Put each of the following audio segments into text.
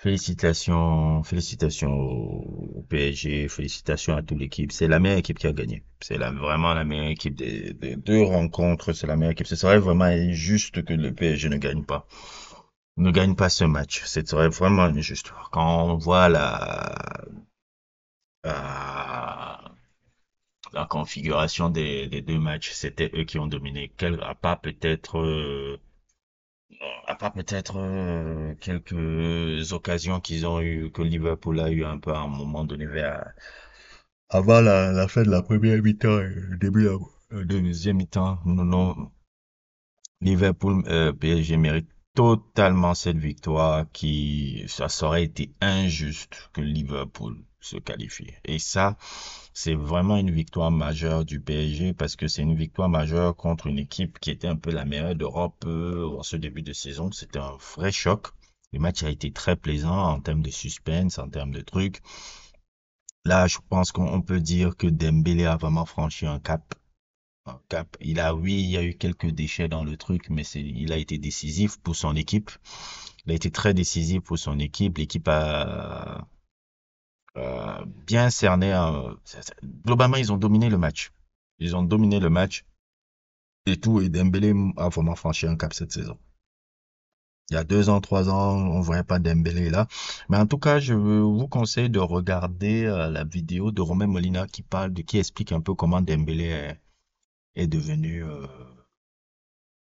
Félicitations, félicitations au PSG, félicitations à toute l'équipe. C'est la meilleure équipe qui a gagné. Vraiment la meilleure équipe des deux rencontres. C'est la meilleure équipe. Ce serait vraiment injuste que le PSG ne gagne pas. Ne gagne pas ce match. Ce serait vraiment injuste. Quand on voit la, la configuration des deux matchs, c'était eux qui ont dominé. À part peut-être quelques occasions qu'ils ont eu, que Liverpool a eu un peu à un moment donné avant la fin de la première mi-temps et le début de la deuxième mi-temps. Non, non, Liverpool, PSG mérite totalement cette victoire ça aurait été injuste que Liverpool se qualifie. Et ça, c'est vraiment une victoire majeure du PSG parce que c'est une victoire majeure contre une équipe qui était un peu la meilleure d'Europe en ce début de saison. C'était un vrai choc. Le match a été très plaisant en termes de suspense, en termes de trucs. Là, je pense qu'on peut dire que Dembélé a vraiment franchi un cap. Oui, il y a eu quelques déchets dans le truc, mais il a été décisif pour son équipe. Il a été très décisif pour son équipe. L'équipe a bien cerné. Globalement, ils ont dominé le match. Ils ont dominé le match et tout. Et Dembélé a vraiment franchi un cap cette saison. Il y a 2 ans, 3 ans, on voyait pas Dembélé là. Mais en tout cas, je vous conseille de regarder la vidéo de Romain Molina qui explique un peu comment Dembélé est devenu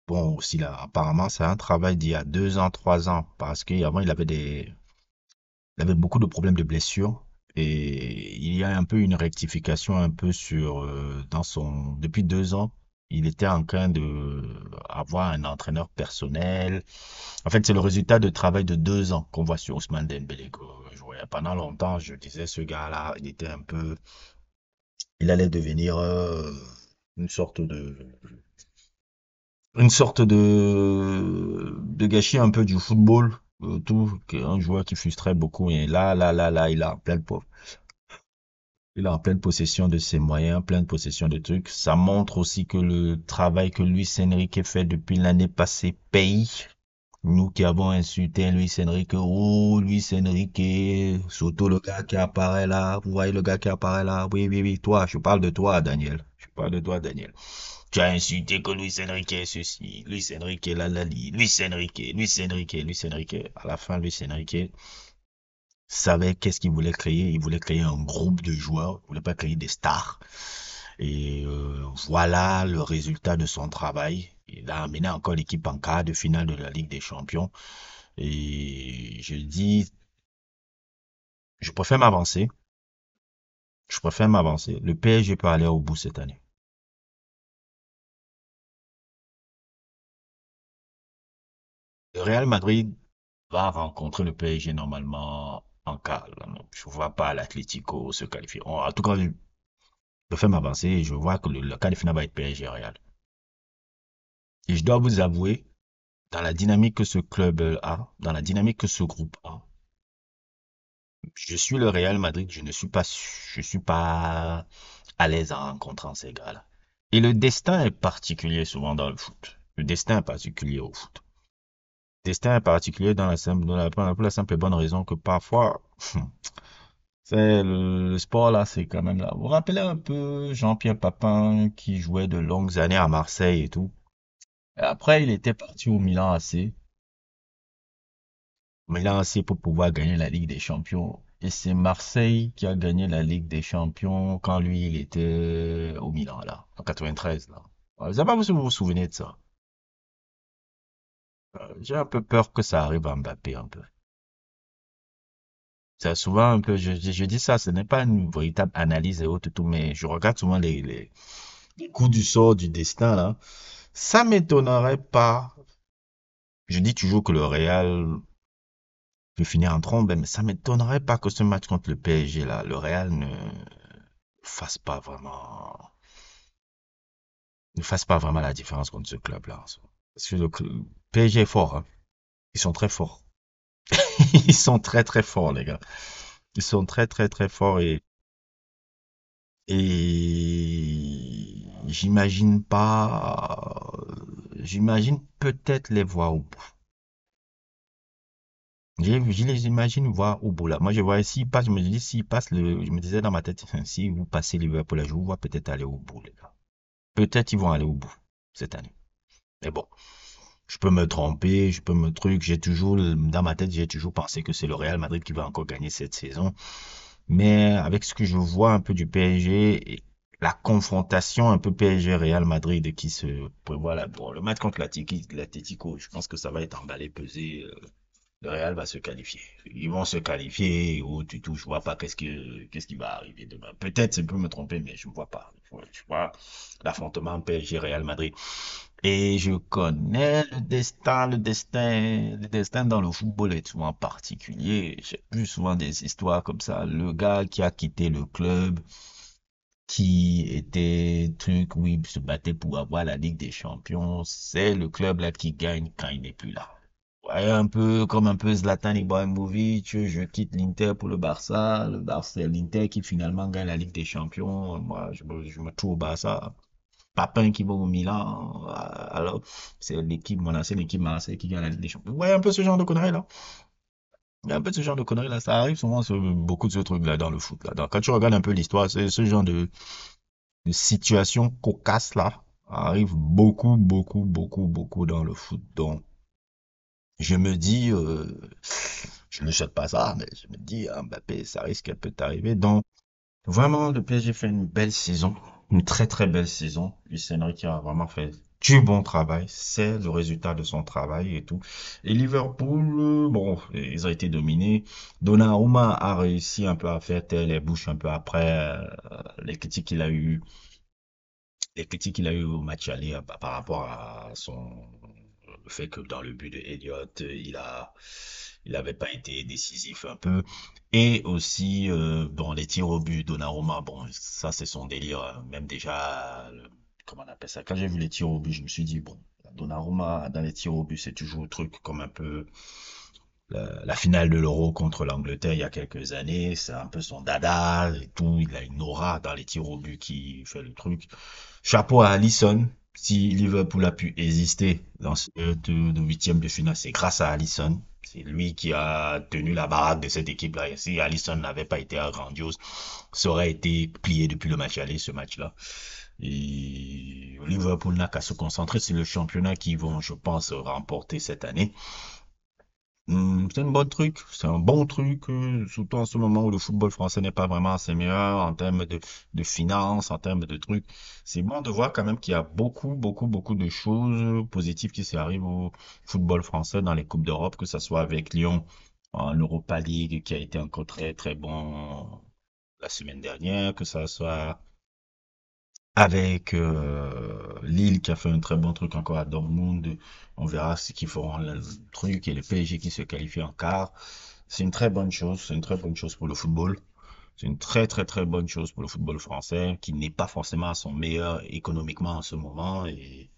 bon, aussi là, apparemment, c'est un travail d'il y a 2 ans, 3 ans, parce qu'avant, il avait beaucoup de problèmes de blessures. Et il y a un peu une rectification un peu depuis 2 ans, il était en train de avoir un entraîneur personnel. En fait, c'est le résultat de travail de 2 ans qu'on voit sur Ousmane Dembélé. Je voyais pendant longtemps, je disais, ce gars-là, il allait devenir une sorte de, de gâchis un peu du football, un joueur qui frustrait beaucoup. Et là, il est en pleine possession de ses moyens, pleine possession de trucs. Ça montre aussi que le travail que Luis Enrique fait depuis l'année passée paye. Nous qui avons insulté Luis Enrique, oh, Luis Enrique, surtout le gars qui apparaît là, vous voyez le gars qui apparaît là, oui, oui, oui, toi, je parle de toi, Daniel. Je parle de toi, Daniel. Tu as insulté que Luis Enrique est ceci, Luis Enrique Luis Enrique, Luis Enrique, Luis Enrique. À la fin, Luis Enrique savait qu'est-ce qu'il voulait créer. Il voulait créer un groupe de joueurs, il voulait pas créer des stars. Et voilà le résultat de son travail. Il a amené encore l'équipe en quart de finale de la Ligue des Champions. Et je dis, je préfère m'avancer. Je préfère m'avancer. Le PSG peut aller au bout cette année. Le Real Madrid va rencontrer le PSG normalement en quart. Je ne vois pas l'Atlético se qualifier. En tout cas, je préfère m'avancer et je vois que le quart de finale va être PSG Real. Et je dois vous avouer, dans la dynamique que ce club a, dans la dynamique que ce groupe a, je suis le Real Madrid, je suis pas à l'aise en rencontrant ces gars-là. Et le destin est particulier souvent dans le foot. Le destin est particulier au foot. Le destin est particulier pour la simple et bonne raison que parfois, le sport là, c'est quand même là. Vous vous rappelez un peu Jean-Pierre Papin qui jouait de longues années à Marseille et tout. Et après, il était parti au Milan AC. Milan AC pour pouvoir gagner la Ligue des Champions. Et c'est Marseille qui a gagné la Ligue des Champions quand lui, il était au Milan, là, en 93, là. Je sais pas si vous vous souvenez de ça. J'ai un peu peur que ça arrive à Mbappé, un peu. C'est souvent un peu, je dis ça, ce n'est pas une véritable analyse et autres, tout, mais je regarde souvent les coups du sort du destin, là. Ça m'étonnerait pas. Je dis toujours que le Real peut finir en trombe, mais ça m'étonnerait pas que ce match contre le PSG, là, le Real fasse pas vraiment, ne fasse pas vraiment la différence contre ce club-là. Parce que le PSG est fort, hein. Ils sont très forts. Ils sont très très forts, les gars. Ils sont très très très forts et j'imagine peut-être les voir au bout. Je les imagine voir au bout là. Moi, je vois s'ils passent, je me dis, s'ils passent je me disais dans ma tête, si vous passez Liverpool, je vous vois peut-être aller au bout, les gars. Peut-être ils vont aller au bout cette année. Mais bon, je peux me tromper, je peux me truc. Dans ma tête, j'ai toujours pensé que c'est le Real Madrid qui va encore gagner cette saison. Mais avec ce que je vois un peu du PSG, et la confrontation un peu PSG-Real Madrid qui se prévoit là, bon, le match contre l'Atlético, je pense que ça va être emballé, pesé. Le Real va se qualifier. Ils vont se qualifier ou du tout. Je vois pas qu'est-ce qui va arriver demain. Peut-être, je peux me tromper, mais je ne vois pas. Je vois l'affrontement PSG Real Madrid. Et je connais le destin dans le football est souvent particulier. J'ai vu souvent des histoires comme ça. Le gars qui a quitté le club, qui était truc, oui, se battait pour avoir la Ligue des Champions, c'est le club là qui gagne quand il n'est plus là. Ouais, un peu comme un peu Zlatan Ibrahimovic, je quitte l'Inter pour le Barça, l'Inter qui finalement gagne la Ligue des Champions. Moi, je me trouve au Barça. Papin qui va au Milan, alors c'est l'équipe, mon ancienne équipe Marseille qui gagne la Ligue des Champions. Ouais, un peu ce genre de conneries là. Il y a un peu ce genre de conneries là. Ça arrive souvent sur beaucoup de ce trucs là dans le foot là. Donc, quand tu regardes un peu l'histoire, c'est ce genre de situation cocasse là arrive beaucoup, beaucoup, beaucoup, beaucoup dans le foot. Donc, je me dis, je ne souhaite pas ça, mais je me dis, ah, Mbappé, ça risque qu'elle peut t'arriver. Donc, vraiment, le PSG fait une belle saison, une très très belle saison. Luis Enrique a vraiment fait du bon travail. C'est le résultat de son travail et tout. Et Liverpool, bon, ils ont été dominés. Donnarumma a réussi un peu à faire taire les bouches un peu après les critiques qu'il a eu, les critiques qu'il a eu au match aller par rapport à le fait que dans le but de Elliott, il avait pas été décisif un peu. Et aussi, bon, les tirs au but, Donnarumma, bon, ça c'est son délire. Même déjà, comment on appelle ça? Quand j'ai vu les tirs au but, je me suis dit, bon, Donnarumma, dans les tirs au but, c'est toujours un truc comme un peu la finale de l'Euro contre l'Angleterre il y a quelques années, c'est un peu son dada et tout. Il a une aura dans les tirs au but qui fait le truc. Chapeau à Alisson. Si Liverpool a pu exister dans ce de huitième de finale, c'est grâce à Alisson. C'est lui qui a tenu la baraque de cette équipe-là. Et si Alisson n'avait pas été grandiose, ça aurait été plié depuis le match aller, ce match-là. Et Liverpool n'a qu'à se concentrer sur le championnat qu'ils vont, je pense, remporter cette année. C'est un bon truc, c'est un bon truc, surtout en ce moment où le football français n'est pas vraiment assez meilleur en termes de finances, en termes de trucs. C'est bon de voir quand même qu'il y a beaucoup, beaucoup, beaucoup de choses positives qui s'arrivent au football français dans les Coupes d'Europe, que ce soit avec Lyon en Europa League qui a été encore très, très bon la semaine dernière, que ça soit avec Lille qui a fait un très bon truc encore à Dortmund. On verra ce qu'ils feront le truc et le PSG qui se qualifie en quart. C'est une très bonne chose, c'est une très bonne chose pour le football. C'est une très très très bonne chose pour le football français qui n'est pas forcément à son meilleur économiquement en ce moment et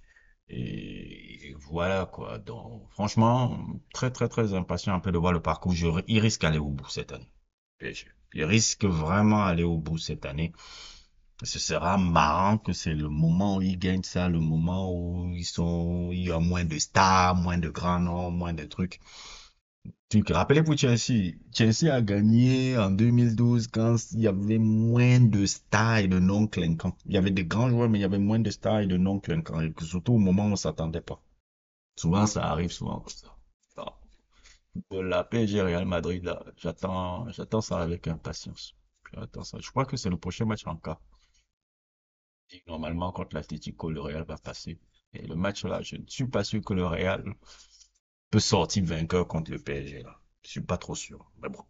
voilà quoi. Donc franchement, très très très impatient un peu de voir le parcours. Il risque d'aller au bout cette année. PSG. Il risque vraiment d'aller au bout cette année. Ce sera marrant que c'est le moment où ils gagnent ça, le moment où il y a moins de stars, moins de grands noms, moins de trucs. Tu te rappelles pour Chelsea? Chelsea a gagné en 2012 quand il y avait moins de stars et de noms clinquants. Il y avait des grands joueurs, mais il y avait moins de stars et de noms clinquants. Et que surtout au moment où on s'attendait pas. Souvent, ça arrive souvent comme ça. Alors, pour la PSG Real Madrid, là, j'attends ça avec impatience. J'attends ça. Je crois que c'est le prochain match en cas. Normalement, contre l'Atlético, le Real va passer. Et le match là, je ne suis pas sûr que le Real peut sortir vainqueur contre le PSG là. Je suis pas trop sûr. Mais bon,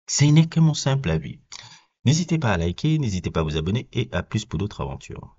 ce n'est que mon simple avis. N'hésitez pas à liker, n'hésitez pas à vous abonner et à plus pour d'autres aventures.